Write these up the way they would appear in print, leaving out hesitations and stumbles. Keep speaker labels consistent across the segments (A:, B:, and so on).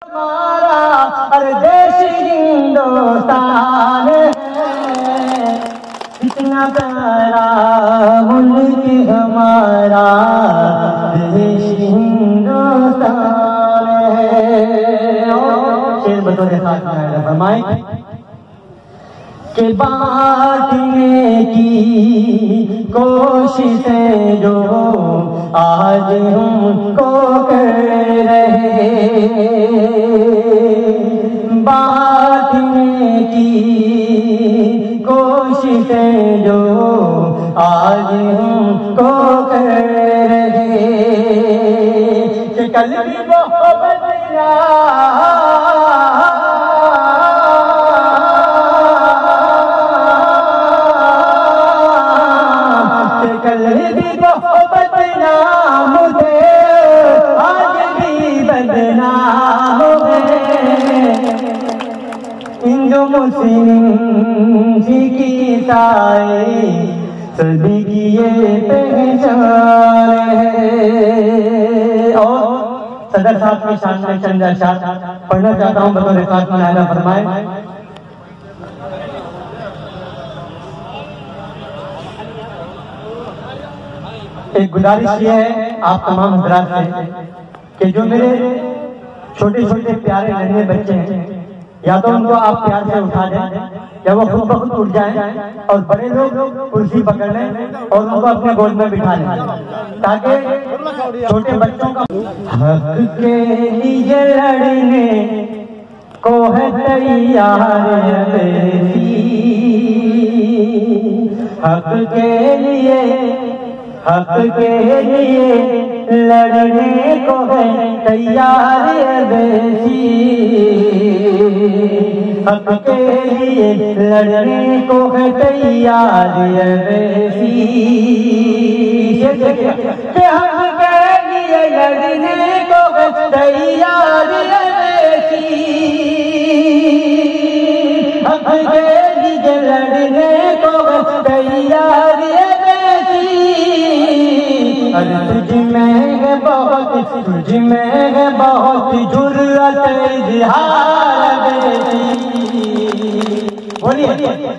A: हमारा हर देश हिंदुस्तान है, इतना प्यारा मुल्क हमारा देश हिंदुस्तान है। शेर बतौर खास फरमाए कि बांटने की कोशिशें जो आज हमको कर रहे, बांटने की कोशिशें जो आज हमको कर रहे, कि कल भी वो बदला हिंदू मुस्लिम की ताई सभी की ये पहचान है। और सदर साहब की शान में चंद अशआर पढ़ना चाहता हूँ बतौर खास मौलाना फरमाए। एक गुजारिश ये है आप तमाम हजरात से कि जो मेरे छोटे छोटे प्यारे नन्हे बच्चे हैं, या तो उनको आप प्यार से उठा दें या वो खुद ब खुद उठ जाएं, और बड़े लोग कुर्सी पकड़ लें और उनको अपने गोद में बिठा लें, ताकि छोटे बच्चों का हक के लिए लड़ने को है तैयार अवेसी, हक के लिए लड़ने को है तैयार अवेसी, हक के लिए लड़ने को है तैयार अवेसी, हक के लिए लड़ने को है तैयार अवेसी, हक के लिए लड़ने को है तैयार अवेसी। तुझ में है बहुत जुर्रत इज़हार अवेसी, बोलिए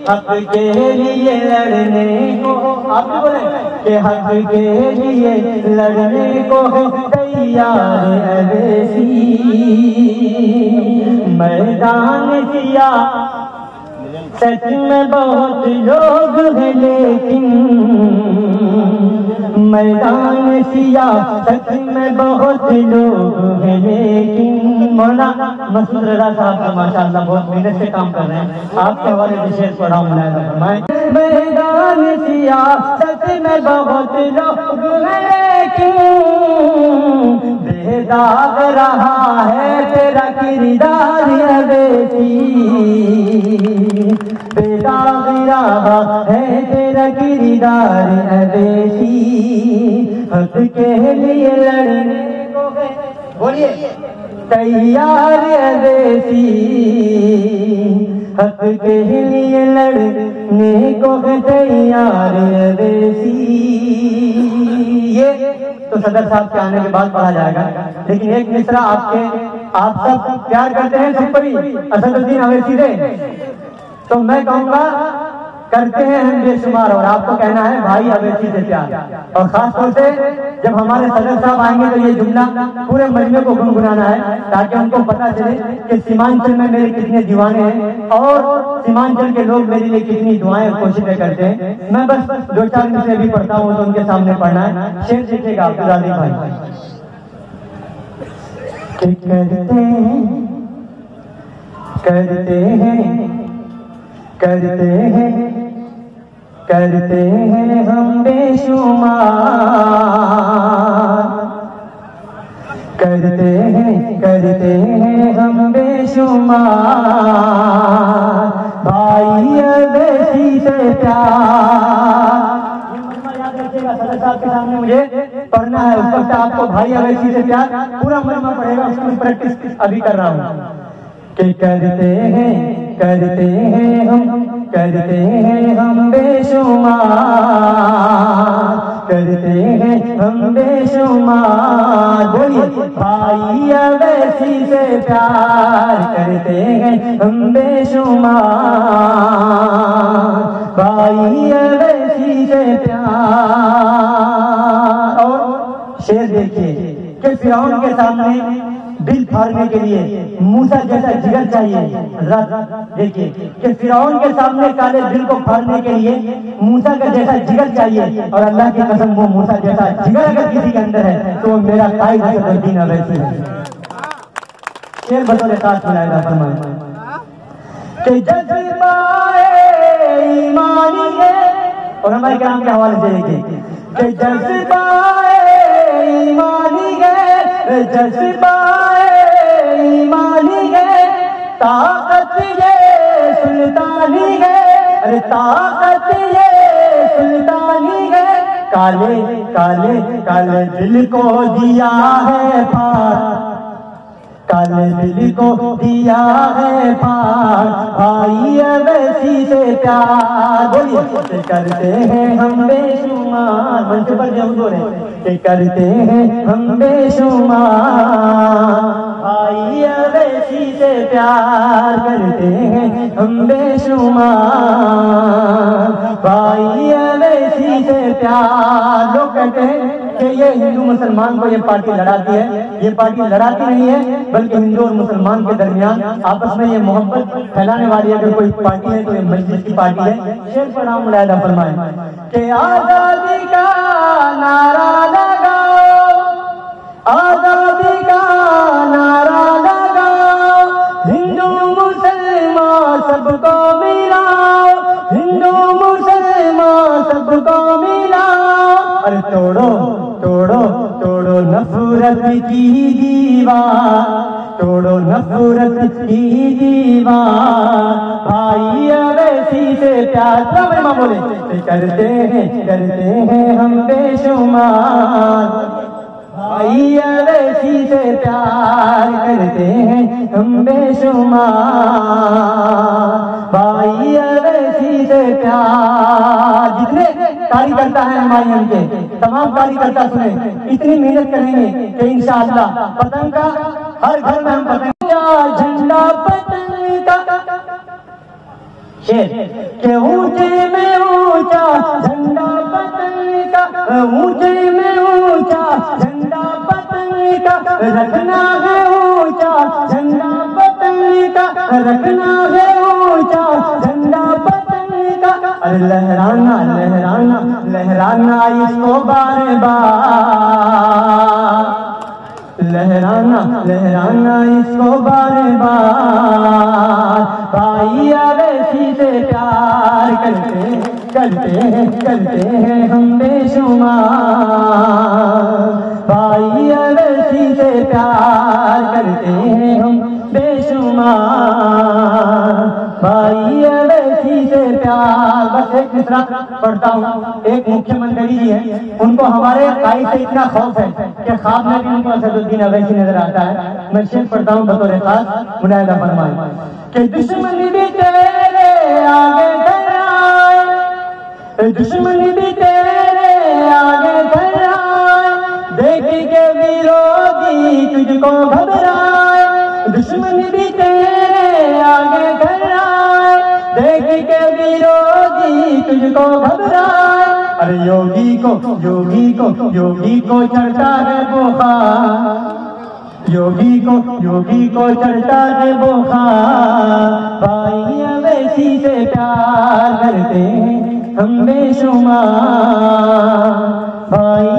A: हक के लिए लड़ने को, आप भी बोले कि हक के लिए लड़ने को है तैयार अवेसी, मैदान सिया सच में बहुत लोग हैं लेकिन, मैदान सियासत में बहुत लोग हैं लेकिन। मौलाना मसूद रज़ा साहब का माशाअल्लाह बहुत मेहनत से काम कर रहे हैं, आपके हवाले से शेर पढ़ा मुलाहिजा फरमाएं। मैदान सियासत में बहुत लोग हैं लेकिन, बेदाग रहा है तेरा किरदार अवेसी, बेदाग रहा है तेरा किरदार अवेसी, हक के लिए लड़ने को है, बोलिए तैयार अवेसी, हक के लिए लड़ने को है तैयार अवेसी। ये तो सदर साहब के आने के बाद पढ़ा जाएगा, लेकिन एक मिसरा आप सब प्यार करते हैं सुपरी असदुद्दीन अवैसी से, तो मैं कहूँगा करते हैं हम बेशुमार, और आपको कहना है भाई अवैसी से प्यार। और खासतौर से जब हमारे सदर साहब आएंगे तो ये जुमला पूरे मजमे को गुनगुनाना है, ताकि उनको पता चले कि सीमांचल में मेरे कितने दीवाने हैं और सीमांचल के लोग मेरे लिए कितनी दुआएं कोशिशें करते हैं। मैं बस दो चार मिसरे भी पढ़ता हूँ तो उनके सामने पढ़ना है। शेर लिखेगा अब्दुल भाई। करते हैं हम बेशुमार, करते हैं हम बेशुमार, भाई अवैसी से प्यार। याद रखिएगा सदर साहब के सामने मुझे पढ़ना है, उस वक्त आपको भाई अवैसी से प्यार पूरा मजमा पड़ेगा, उसकी प्रैक्टिस अभी कर रहा हूँ। कि करते हैं हम बेशुमार, करते हैं हम बेशुमार। बोलिए भाई अवैसी से प्यार करते हैं हम बेशुमार, भाई अवैसी से प्यार। और शेर देखिए कि फिरौन के सामने दिल फाड़ने के लिए मूसा जैसा जिगर चाहिए। देखिए कि फिरौन के सामने काले दिल को फाड़ने के लिए मूसा का जैसा जिगर चाहिए, और अल्लाह की कसम वो मूसा जैसा जिगर अगर किसी के अंदर है तो वो मेरा कायद दीन अवैसी है। शेर बतौर खास सुनाएगा फरमाए कि जज्बाए ईमानी है, और हमारे काम के हवाले से देखिए कि जज्बाए ईमानी है, जज्बाए ईमानी है, ताकत ये सुल्तानी है, अरे ताकत ये सुल्तानी है। काले काले काले दिल को दिया है पार, काले दिल को दिया है पार, भाई अवैसी से प्यार। बोलिए करते हैं हम बेशुमार, मंच पर जब बोले कि करते हैं हम बेशुमार, भाई अवैसी से प्यार करते हैं हम बेशुमार, भाई अवैसी से प्यार। लोग कहते हैं कि ये हिंदू मुसलमान को ये पार्टी लड़ाती है, ये पार्टी लड़ाती नहीं है, बल्कि हिंदू और मुसलमान के दरमियान आपस में ये मोहब्बत फैलाने वाली अगर कोई पार्टी है तो ये मस्जिद की पार्टी है। शेर पर नाम मुलायदा फरमाए कि आजादी का नारा लगाओ, आजादी का नारा लगाओ, हिंदू मुसलमान सबको मिलाओ, हिंदू मुसलमान सबको मिलाओ। अरे तोड़ो तोड़ो तोड़ो नफरत की दीवार, तोड़ो नफरत की दीवार, भाई अवैसी से प्यार। माँ बोले करते हैं हम बेशुमार, भाई अवैसी से प्यार करते हैं हम बेशुमार, भाई अवैसी से प्यार। जितने कार्यकर्ता है हमारे के तमाम कार्यकर्ता सुने, इतनी मेहनत करेंगे कि इंशाअल्लाह पतंग का हर घर में हम पतंग झंडा पतंग का शेर के ऊंचे में ऊंचा झंडा पतंग का, ऊंचे में ऊंचा झंडा पतंग का, रखना है ऊंचा झंडा पतंग का, रखना है ऊंचा झंडा पतंग का। अरे लहराना लहराना लहराना इसको बार बार, लहराना लहराना इसको बार बार, भाई अवैसी से प्यार करते करते हैं हम बेशुमार, भाई अवैसी से प्यार करते हैं हम बेशुमार, भाई अवैसी से प्यार। बस एक मिसरा पढ़ता हूँ। एक मुख्यमंत्री जी हैं, उनको हमारे कायद से इतना खौफ है कि ख्वाब में भी उनको असदुद्दीन अवैसी नजर आता है। मैं शेर पढ़ता हूँ बतौर खास मुनायदा फरमाए कि दुश्मन भी तेरे आगे डराए, दुश्मन भी तेरे आगे डराए, देख के विरोधी तुझको घबराए, दुश्मन भी तेरे आगे डराए, देख के विरोधी तुझको घबराए। अरे योगी को चढ़ता है बुखार, योगी को चढ़ता है बुखार, भाई अवैसी से प्यार करते हैं हम बेशुमार, भाई